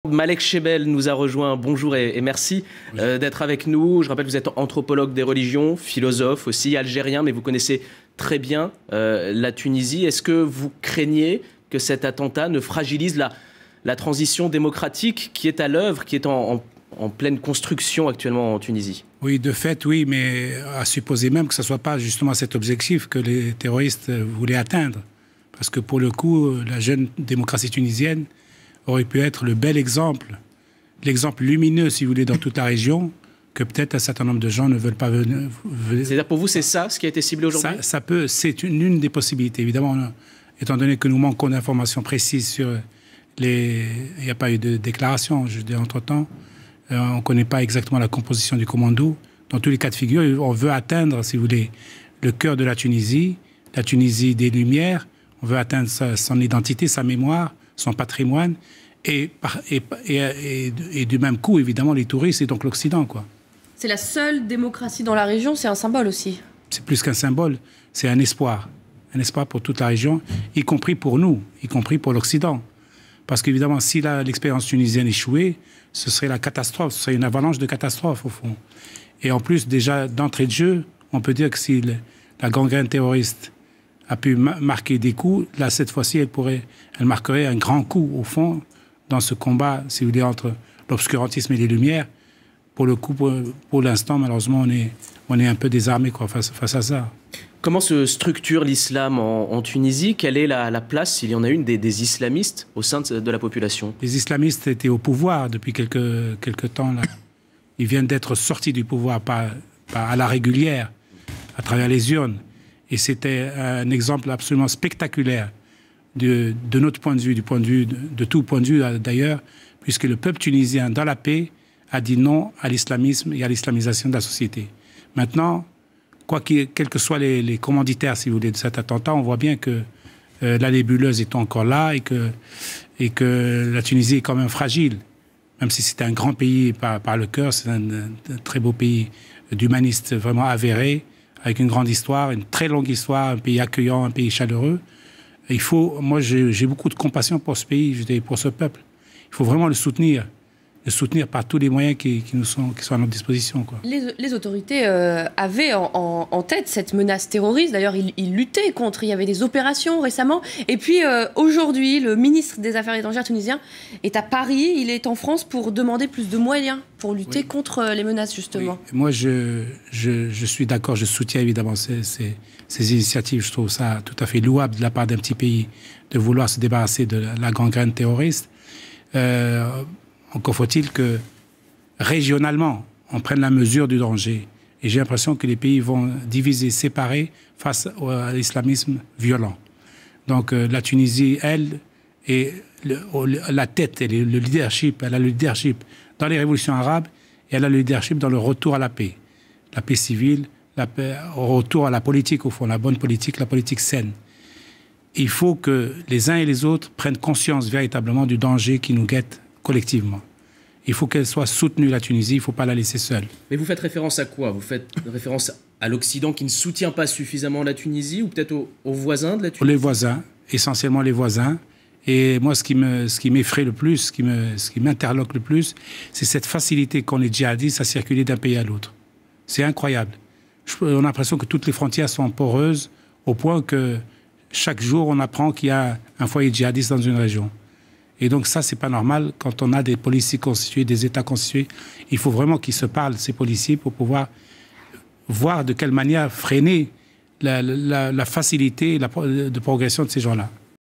Malek Chebel nous a rejoint. Bonjour et merci d'être avec nous. Je rappelle que vous êtes anthropologue des religions, philosophe aussi, algérien, mais vous connaissez très bien la Tunisie. Est-ce que vous craignez que cet attentat ne fragilise la transition démocratique qui est à l'œuvre, qui est en pleine construction actuellement en Tunisie? Oui, de fait, oui, mais à supposer même que ce ne soit pas justement cet objectif que les terroristes voulaient atteindre. Parce que pour le coup, la jeune démocratie tunisienne aurait pu être le bel exemple, l'exemple lumineux, si vous voulez, dans toute la région, que peut-être un certain nombre de gens ne veulent pas venir. C'est-à-dire pour vous, c'est ça ce qui a été ciblé aujourd'hui? C'est une des possibilités. Évidemment, étant donné que nous manquons d'informations précises sur les... Il n'y a pas eu de déclaration, je dis entre-temps. On ne connaît pas exactement la composition du commando. Dans tous les cas de figure, on veut atteindre, si vous voulez, le cœur de la Tunisie des Lumières. On veut atteindre son identité, sa mémoire, son patrimoine, et du même coup, évidemment, les touristes et donc l'Occident, quoi. C'est la seule démocratie dans la région, c'est un symbole aussi. C'est plus qu'un symbole, c'est un espoir pour toute la région, y compris pour nous, y compris pour l'Occident. Parce qu'évidemment, si l'expérience tunisienne échouait, ce serait la catastrophe, ce serait une avalanche de catastrophes, au fond. Et en plus, déjà, d'entrée de jeu, on peut dire que si la gangrène terroriste a pu marquer des coups, là, cette fois-ci, elle marquerait un grand coup, au fond, dans ce combat, si vous voulez, entre l'obscurantisme et les Lumières. Pour le coup, pour l'instant, malheureusement, on est un peu désarmé, quoi, face à ça. Comment se structure l'islam en Tunisie? Quelle est la place, s'il y en a une, des islamistes au sein de la population? Les islamistes étaient au pouvoir depuis quelques temps, là. Ils viennent d'être sortis du pouvoir, pas à la régulière, à travers les urnes. Et c'était un exemple absolument spectaculaire de notre point de vue, du point de vue de tout point de vue d'ailleurs, puisque le peuple tunisien, dans la paix, a dit non à l'islamisme et à l'islamisation de la société. Maintenant, quels que soient les commanditaires, si vous voulez, de cet attentat, on voit bien que la nébuleuse est encore là et que la Tunisie est quand même fragile. Même si c'est un grand pays par le cœur, c'est un très beau pays d'humanistes vraiment avérés, avec une grande histoire, une très longue histoire, un pays accueillant, un pays chaleureux. Moi, j'ai beaucoup de compassion pour ce pays, pour ce peuple. Il faut vraiment le soutenir par tous les moyens qui sont à notre disposition, quoi. Les autorités avaient en tête cette menace terroriste. D'ailleurs, ils luttaient contre. Il y avait des opérations récemment. Et puis, aujourd'hui, le ministre des Affaires étrangères tunisien est à Paris. Il est en France pour demander plus de moyens pour lutter contre les menaces, justement. Oui. Moi, je suis d'accord. Je soutiens évidemment ces initiatives. Je trouve ça tout à fait louable de la part d'un petit pays de vouloir se débarrasser de la gangrène terroriste. Encore faut-il que, régionalement, on prenne la mesure du danger. Et j'ai l'impression que les pays vont diviser, séparer face à l'islamisme violent. Donc la Tunisie, elle, est la tête, elle a le leadership dans les révolutions arabes et elle a le leadership dans le retour à la paix civile, au retour à la politique, au fond, la bonne politique, la politique saine. Il faut que les uns et les autres prennent conscience véritablement du danger qui nous guette collectivement. Il faut qu'elle soit soutenue, la Tunisie, il ne faut pas la laisser seule. Mais vous faites référence à quoi? Vous faites référence à l'Occident qui ne soutient pas suffisamment la Tunisie ou peut-être aux voisins de la Tunisie? Les voisins, essentiellement les voisins. Et moi, ce qui m'effraie le plus, ce qui m'interloque le plus, c'est cette facilité qu'ont les djihadistes à circuler d'un pays à l'autre. C'est incroyable. On a l'impression que toutes les frontières sont poreuses au point que chaque jour, on apprend qu'il y a un foyer djihadiste dans une région. Et donc ça, c'est pas normal. Quand on a des policiers constitués, des États constitués, il faut vraiment qu'ils se parlent, ces policiers, pour pouvoir voir de quelle manière freiner la facilité de progression de ces gens-là.